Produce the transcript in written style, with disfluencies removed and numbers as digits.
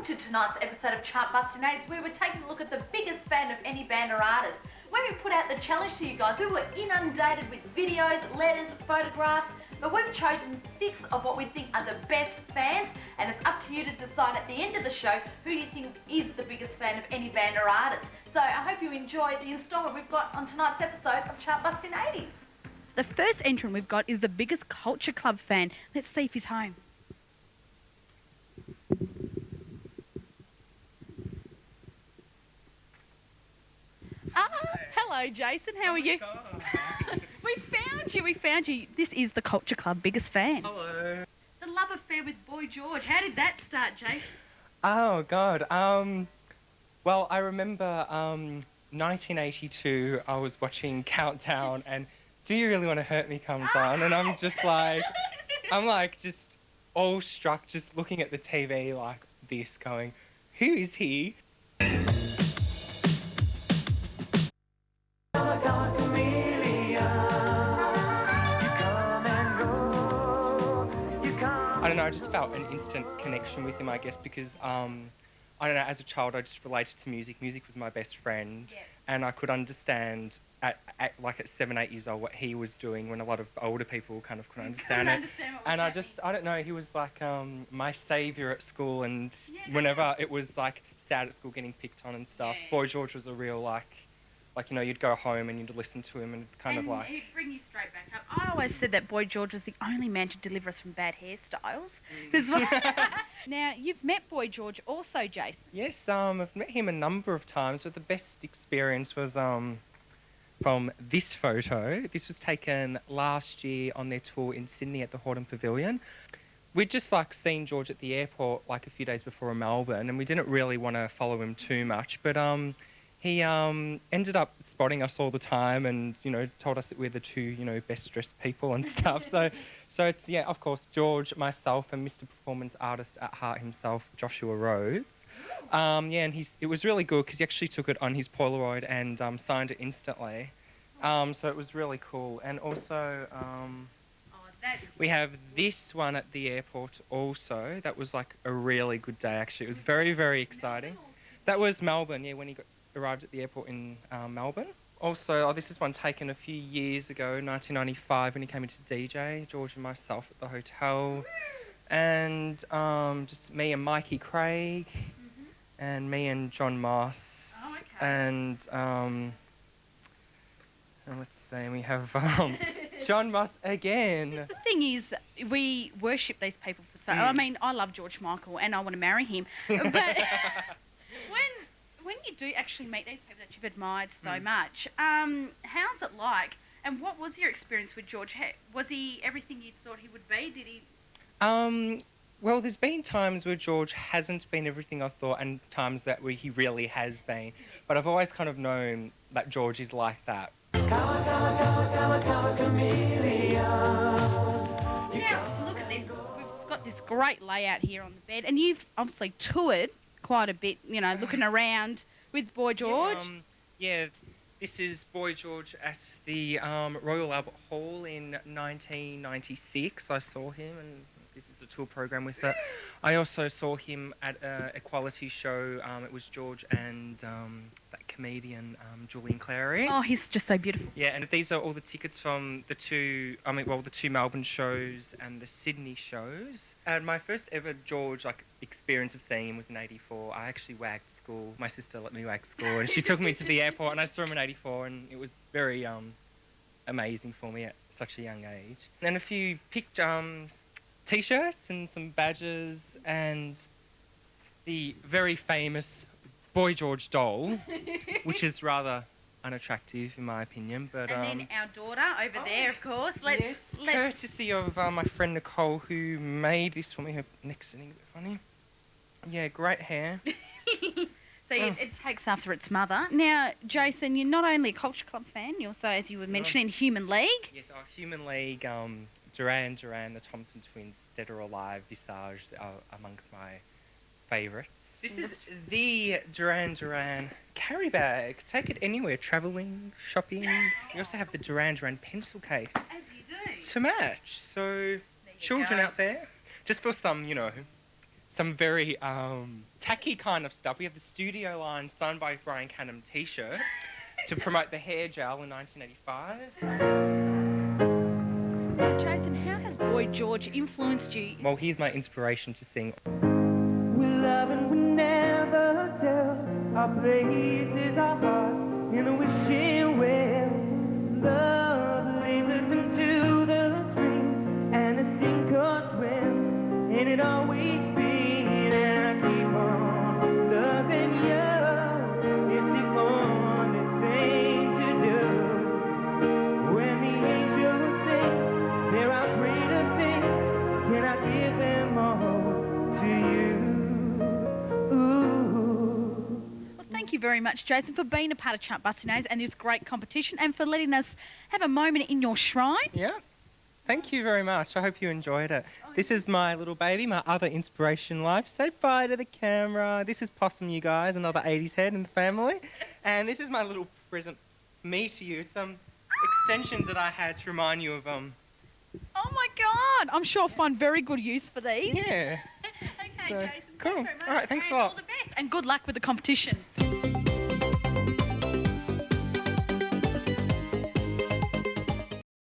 welcome to tonight's episode of Chartbusting, where we're taking a look at the biggest fan of any band or artist. When we put out the challenge to you guys, we were inundated with videos, letters, photographs, but we've chosen 6 of what we think are the best fans, and it's up to you to decide at the end of the show who do you think is the biggest fan of any band or artist. So I hope you enjoy the instalment we've got on tonight's episode of Chartbusting 80s. The first entrant we've got is the biggest culture club fan. Let's see if he's home. Hello, Jason. How are you? We found you. This is the Culture Club biggest fan. Hello. The love affair with Boy George. How did that start, Jason? Oh, God. Well, I remember 1982, I was watching Countdown, and Do You Really Want to Hurt Me comes on, and I'm just like, just awestruck, just looking at the TV like this, going, who is he? I don't know, I just felt an instant connection with him, I guess, because, I don't know, as a child I just related to music. Music was my best friend, yeah. And I could understand at 7, 8 years old what he was doing when a lot of older people kind of couldn't understand it. And I don't know, he was like my saviour at school, and whenever it was like sad at school getting picked on and stuff, Boy George was a real like, you know, you'd go home and you'd listen to him and kind of like... he'd bring you straight back up. I always said that Boy George was the only man to deliver us from bad hairstyles. Now, you've met Boy George also, Jason. Yes, I've met him a number of times, but the best experience was from this photo. This was taken last year on their tour in Sydney at the Hordern Pavilion. We'd just like seen George at the airport like a few days before in Melbourne, and we didn't really want to follow him too much, but he ended up spotting us all the time and, you know, told us that we're the 2, you know, best dressed people and stuff. So it's, yeah, of course, George, myself, and Mr. Performance Artist at Heart himself, Joshua Rhodes. And it was really good because he actually took it on his Polaroid and signed it instantly. So it was really cool. And also, we have this one at the airport also. That was like a really good day, actually. It was very, very exciting. That was Melbourne, yeah, when he arrived at the airport in Melbourne. Also, this is one taken a few years ago, 1995, when he came into DJ, George and myself at the hotel. And just me and Mikey Craig, and me and John Moss. Oh, okay. And let's see, we have John Moss again. The thing is, we worship these people for so... I mean, I love George Michael and I want to marry him. But when you do actually meet these people that you've admired so much, how's it like? And what was your experience with George? Was he everything you thought he would be? Did he... Well, there's been times where George hasn't been everything I thought, and times that where he really has been. But I've always kind of known that George is like that. Now, look at this. We've got this great layout here on the bed, and you've obviously toured quite a bit, you know, looking around with Boy George. Yeah, this is Boy George at the Royal Albert Hall in 1996. I saw him, and this is a tour program with it. I also saw him at a equality show. It was George and that comedian Julian Clary. Oh, he's just so beautiful. Yeah, and these are all the tickets from the 2 Melbourne shows and the Sydney shows. And my first ever George experience of seeing him was in '84. I actually wagged school. My sister let me wag school, and she took me to the airport, and I saw him in '84, and it was very amazing for me at such a young age. And a few picked T-shirts and some badges and the very famous Boy George doll, which is rather unattractive in my opinion. But and then our daughter over there, of course. Let's courtesy of my friend Nicole, who made this for me. Her neck's sitting a bit funny. Yeah, great hair. So it takes after its mother. Now, Jason, you're not only a Culture Club fan, you're also, as you were mentioning, Human League. Yes, our Human League. Duran Duran, the Thompson Twins, Dead or Alive, Visage are amongst my favourites. This is the Duran Duran carry bag. Take it anywhere, travelling, shopping. We also have the Duran Duran pencil case. As you do. To match. So, children out there, just for some, you know, some very tacky kind of stuff. We have the studio line signed by Brian Canham t-shirt to promote the hair gel in 1985. Jason, how has Boy George influenced you? Well, he's my inspiration to sing. We love and we never tell. Our places, our hearts in the wishing well. Love leads us into the stream and a sink or swim. And it always been, and I keep on loving you. It's the only thing to do. When the angels sing, there are greater things. Can I give them all to you? Thank you very much, Jason, for being a part of Chartbusting Days and this great competition and for letting us have a moment in your shrine. Yeah. Thank you very much. I hope you enjoyed it. This is my little baby, my other inspiration life. Say bye to the camera. This is Possum, you guys, another 80s head in the family. And this is my little present, me to you. It's some extensions that I had to remind you of Oh my God! I'm sure I'll find very good use for these. Yeah. Okay, So, Jason. cool. Thanks very much. All right, thanks a And lot. all the best and good luck with the competition.